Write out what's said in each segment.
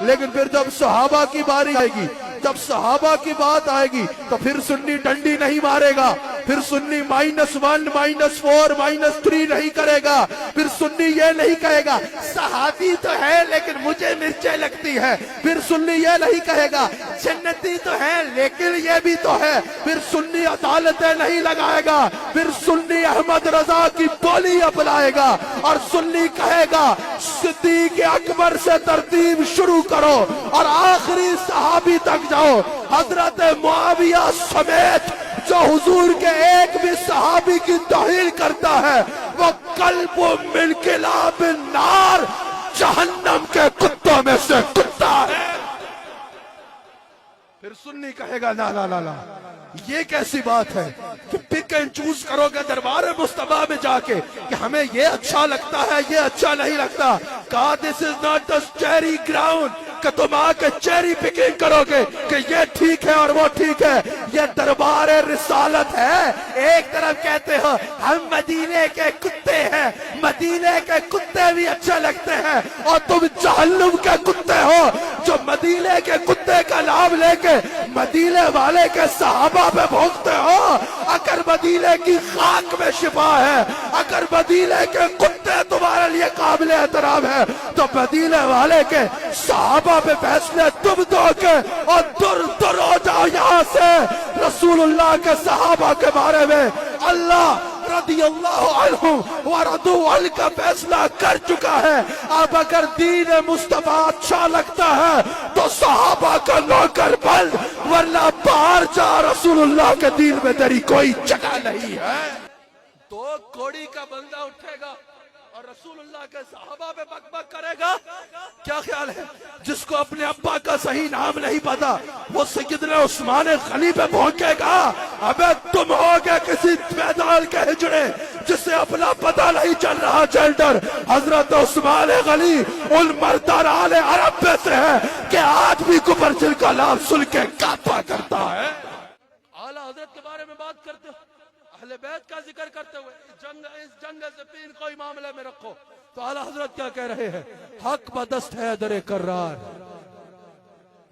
لیکن پھر جب صحابہ کی باری آئے گی، جب صحابہ کی بات آئے گی تو پھر سنی ڈنڈی نہیں مارے گا، پھر سنی -1 -4 -3 نہیں کرے گا، پھر سنی یہ نہیں کہے گا صحابی تو ہے لیکن مجھے مرچیں لگتی ہے، پھر سنی یہ نہیں کہے گا جنتی تو ہے لیکن یہ بھی تو ہے، پھر سنی عدالتیں نہیں لگائے گا، پھر سنی احمد رضا کی بولی اپنائے گا اور سنی کہے گا صدیق اکبر سے ترتیب شروع کرو اور آخری صحابی تک جاؤ، حضرت معاویہ سمیت جو حضور کے ایک بھی صحابی کی توہین کرتا ہے وہ قلب من کلاب النار، جہنم کے کتوں میں سے کتا ہے۔ پھر سنی کہے گا لا لا لا لا، یہ کیسی بات ہے کہ پک اینڈ چوز کرو گے دربار مصطفیٰ میں جا کے کہ ہمیں یہ اچھا لگتا ہے یہ اچھا نہیں لگتا، کہا this is not the cherry ground کہ تم آ کے چیری پکنگ کرو گے کہ یہ ٹھیک ہے اور وہ ٹھیک ہے، یہ دربار رسالت ہے۔ ایک طرف کہتے ہو ہم مدینے کے کتے ہیں، مدینے کے کتے بھی اچھے لگتے ہیں، اور تم جہنم کے کتے ہو جو مدینے کے کتے کا نام لے کے مدینے والے کے صحابہ پہ بھونکتے ہو۔ اگر مدینے کی خاک میں شفا ہے، اگر مدینے کے کتے تمہارے لیے قابل احترام ہے تو مدینے والے کے صحابہ پہ فیصلے تم دو کے اور دور دور ہو جاؤ یہاں سے۔ رسول اللہ کے صحابہ کے بارے میں اللہ رضی اللہ عنہ ورضوا عنہ کا فیصلہ کر چکا ہے۔ اب اگر دین مصطفیٰ اچھا لگتا ہے تو صحابہ کا نوکر بن، ورنہ باہر جا، رسول اللہ کے دین میں تیری کوئی جگہ نہیں ہے۔ تو کوڑی کا بندہ اٹھے گا اور رسول اللہ کے صحابہ پہ بک بک کرے گا، کیا خیال ہے؟ جس کو اپنے ابا کا صحیح نام نہیں پتا وہ سیدنا عثمان غنی پہ بھونکے گا۔ ابے تم ہو گے کسی میدان کے ہجڑے جسے اپنا پتہ نہیں چل رہا جینڈر۔ حضرت عثمان غنی ان مردان عرب میں سے ہے کہ آج بھی کفر جن کا نام سن کے کعبہ کرتا ہے۔ اعلیٰ حضرت کے بارے میں بات کرتے ہو، اہل بیت کا ذکر کرتے ہوئے اس جنگ سے کوئی معاملے میں رکھو تو اعلیٰ حضرت کیا کہہ رہے ہیں؟ حق بدست ہے در کرار،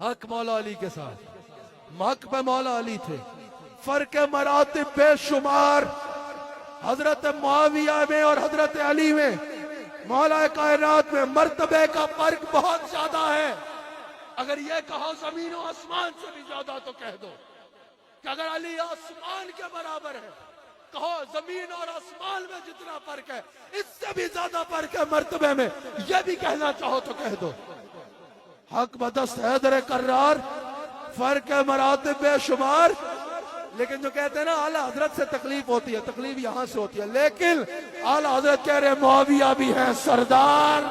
حق مولا علی کے ساتھ، حق پہ مولا علی تھے، فرق مراتب بے شمار حضرت معاویہ میں اور حضرت علی میں، مولا کائنات میں مرتبے کا فرق بہت زیادہ ہے۔ اگر یہ کہو زمین و آسمان سے بھی زیادہ تو کہہ دو کہ اگر علی آسمان کے برابر ہے، کہو زمین اور آسمان میں جتنا فرق ہے اس سے بھی زیادہ فرق ہے مرتبے میں، یہ بھی کہنا چاہو تو کہہ دو۔ حق بدست ہے در کرار، فرق مراتب بے شمار۔ لیکن جو کہتے ہیں نا اعلیٰ حضرت سے تکلیف ہوتی ہے، تکلیف یہاں سے ہوتی ہے، لیکن اعلیٰ حضرت کہہ رہے معاویہ بھی ہیں سردار،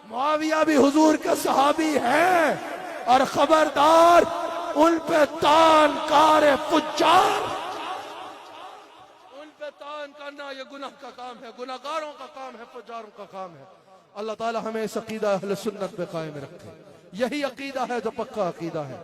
معاویہ بھی حضور کے صحابی ہیں، اور خبردار ان پہ تان کار فجار، ان پہ تان کرنا یہ گناہ کا کام ہے، گناہگاروں کا کام ہے، فجاروں کا کام ہے۔ اللہ تعالی ہمیں اس عقیدہ اہل سنت پہ قائم رکھے، یہی عقیدہ ہے جو پکا عقیدہ ہے۔